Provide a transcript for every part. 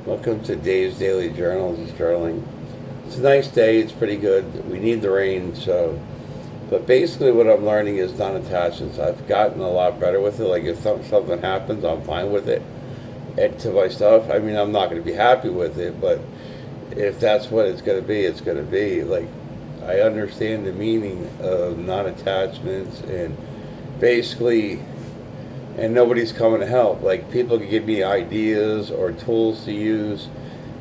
Welcome to Dave's Daily Journal. Just journaling. It's a nice day. It's pretty good. We need the rain, so. But basically, what I'm learning is non-attachments. I've gotten a lot better with it. Like if something happens, I'm fine with it. And to my stuff, I mean, I'm not going to be happy with it, but if that's what it's going to be, it's going to be. Like I understand the meaning of non-attachments and basically and nobody's coming to help. Like people can give me ideas or tools to use,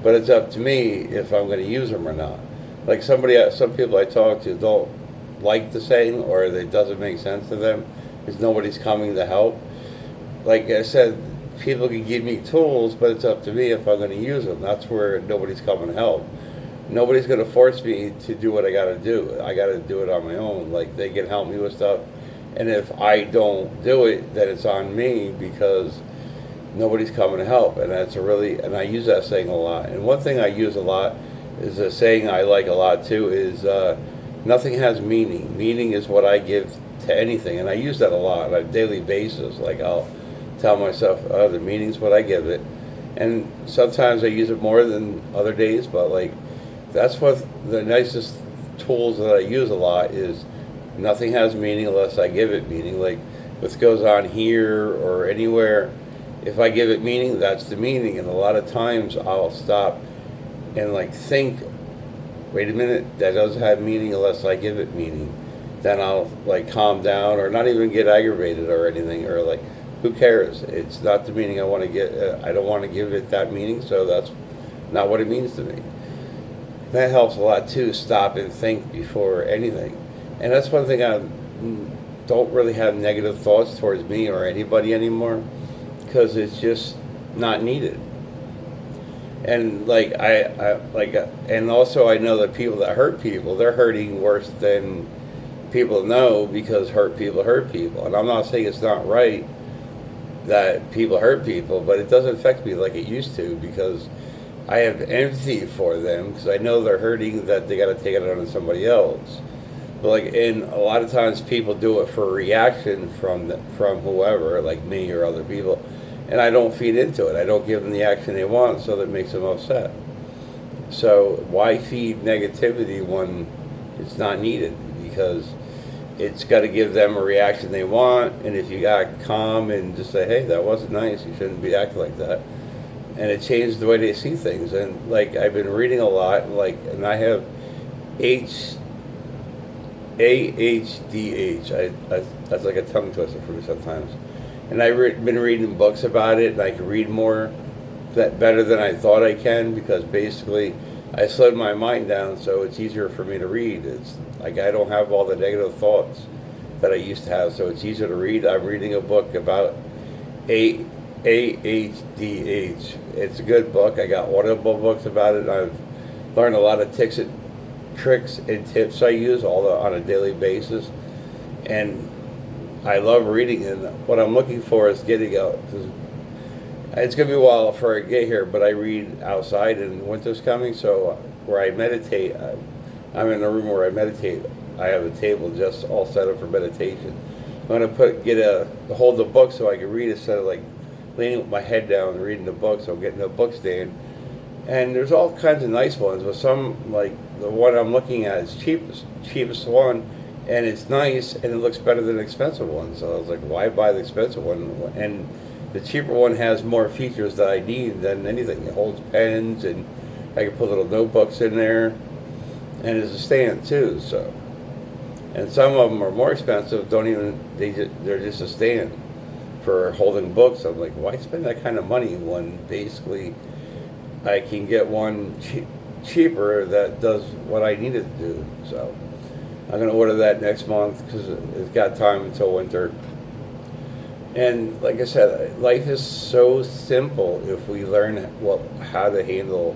but it's up to me if I'm going to use them or not. Like some people I talk to don't like the saying, or it doesn't make sense to them, because nobody's coming to help. Like I said, people can give me tools, but it's up to me if I'm going to use them. That's where nobody's coming to help. Nobody's going to force me to do what I got to do. I got to do it on my own. Like they can help me with stuff, and if I don't do it, then it's on me because nobody's coming to help. And and I use that saying a lot. And one thing I use a lot is a saying I like a lot too is nothing has meaning. Meaning is what I give to anything, and I use that a lot on a daily basis. Like I'll tell myself, oh, the meaning's what I give it. And sometimes I use it more than other days, but like that's what the nicest tools that I use a lot is nothing has meaning unless I give it meaning. Like what goes on here or anywhere, if I give it meaning, that's the meaning. And a lot of times I'll stop and like think, wait a minute, that doesn't have meaning unless I give it meaning. Then I'll like calm down or not even get aggravated or anything, or like who cares? It's not the meaning I want to get. I don't want to give it that meaning, so that's not what it means to me. That helps a lot too. Stop and think before anything, and that's one thing I don't really have negative thoughts towards me or anybody anymore, because it's just not needed. And like and also I know that people that hurt people, they're hurting worse than people know, because hurt people. And I'm not saying it's not right that people hurt people, but it doesn't affect me like it used to, because I have empathy for them, because I know they're hurting, that they got to take it out on somebody else. But like, and a lot of times people do it for a reaction from whoever, like me or other people, and I don't feed into it. I don't give them the action they want, so that makes them upset. So why feed negativity when it's not needed? Because it's got to give them a reaction they want, and if you got calm and just say, hey, that wasn't nice, you shouldn't be acting like that, and it changed the way they see things. And like I've been reading a lot, like, and I have that's like a tongue twister for me sometimes. And I've been reading books about it, and I can read more that better than I thought I can, because basically I slowed my mind down, so it's easier for me to read. It's like I don't have all the negative thoughts that I used to have, so it's easier to read. I'm reading a book about AHDH. It's a good book. I got audible books about it. I've learned a lot of tricks and tips I use on a daily basis, and I love reading. And what I'm looking for is getting out. It's going to be a while before I get here, but I read outside, and winter's coming, so where I meditate, I'm in a room where I meditate. I have a table just all set up for meditation. I'm going to hold the book so I can read instead of like leaning with my head down and reading the book, so I'm getting a book stand. And there's all kinds of nice ones, but some, like the one I'm looking at is cheapest one, and it's nice, and it looks better than the expensive one. So I was like, why buy the expensive one? And the cheaper one has more features that I need than anything. It holds pens, and I can put little notebooks in there, and it's a stand too. So, and some of them are more expensive. They're just a stand for holding books. I'm like, why spend that kind of money when basically I can get one cheaper that does what I need it to do? So I'm going to order that next month, because it's got time until winter. And like I said, life is so simple if we learn how to handle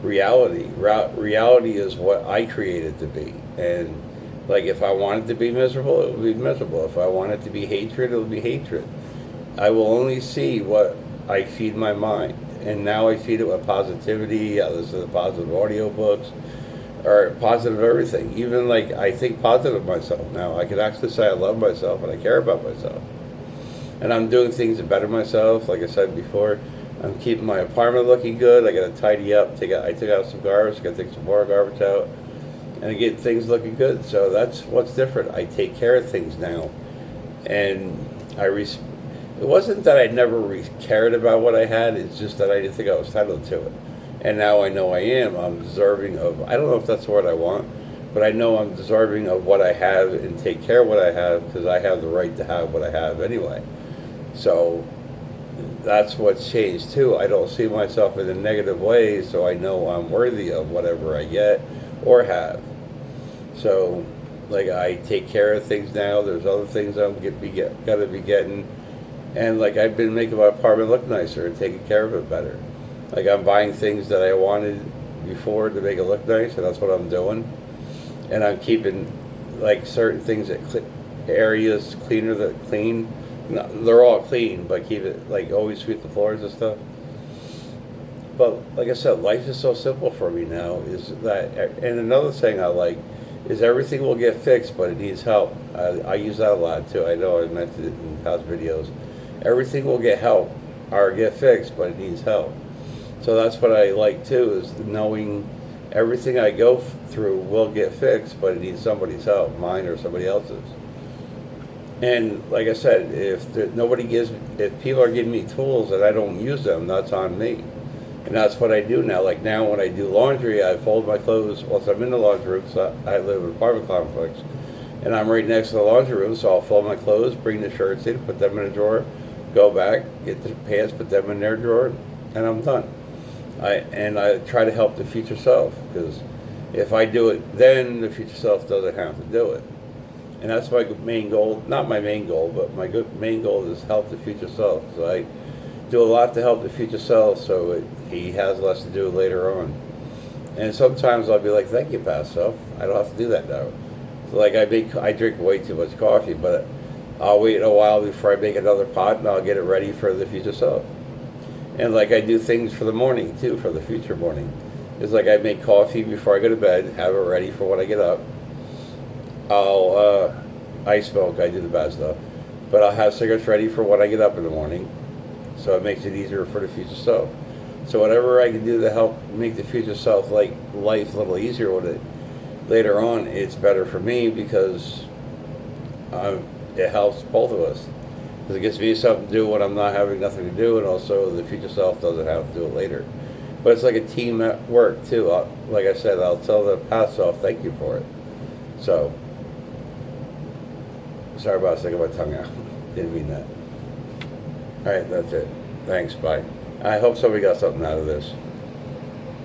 reality. Reality is what I created to be. And like if I want it to be miserable, it will be miserable. If I want it to be hatred, it will be hatred. I will only see what I feed my mind. And now I feed it with positivity. I listen to positive audiobooks, or positive everything. Even like I think positive of myself now. I can actually say I love myself and I care about myself. And I'm doing things to better myself. Like I said before, I'm keeping my apartment looking good. I got to tidy up. I took out some garbage. Got to take some more garbage out, and I get things looking good. So that's what's different. I take care of things now, and it wasn't that I never cared about what I had. It's just that I didn't think I was entitled to it, and now I know I am. I'm deserving of. I don't know if that's what I want, but I know I'm deserving of what I have and take care of what I have because I have the right to have what I have anyway. So that's what's changed too. I don't see myself in a negative way, so I know I'm worthy of whatever I get or have. So, like, I take care of things now. There's other things I'm gotta be getting, and like I've been making my apartment look nicer and taking care of it better. Like I'm buying things that I wanted before to make it look nice, and that's what I'm doing. And I'm keeping like certain things areas cleaner that clean. No, they're all clean, but keep it like always sweep the floors and stuff. But like I said, life is so simple for me now. Is that and another thing I like is everything will get fixed, but it needs help. I use that a lot too. I know I mentioned it in past videos. Everything will get help or get fixed, but it needs help. So that's what I like too, is knowing everything I go through will get fixed, but it needs somebody's help, mine or somebody else's. And like I said, if people are giving me tools and I don't use them, that's on me. And that's what I do now. Like now when I do laundry, I fold my clothes once I'm in the laundry room, so I live in an apartment complex. And I'm right next to the laundry room, so I'll fold my clothes, bring the shirts in, put them in a drawer, go back, get the pants, put them in their drawer, and I'm done. I try to help the future self, because if I do it then, the future self doesn't have to do it. And that's my main goal, not my main goal, but my main goal is help the future self. So I do a lot to help the future self so he has less to do later on. And sometimes I'll be like, thank you, past self. I don't have to do that now. So like I drink way too much coffee, but I'll wait a while before I make another pot and I'll get it ready for the future self. And like I do things for the morning too, for the future morning. It's like I make coffee before I go to bed, have it ready for when I get up. I smoke, I do the bad stuff, but I'll have cigarettes ready for when I get up in the morning, so it makes it easier for the future self. So whatever I can do to help make the future self like life a little easier with it later on, it's better for me because it helps both of us. Because it gives me something to do when I'm not having nothing to do, and also the future self doesn't have to do it later. But it's like a team at work too. Like I said, I'll tell the past self thank you for it. So. Sorry about sticking my tongue out. Didn't mean that. Alright, that's it. Thanks, bye. I hope somebody got something out of this.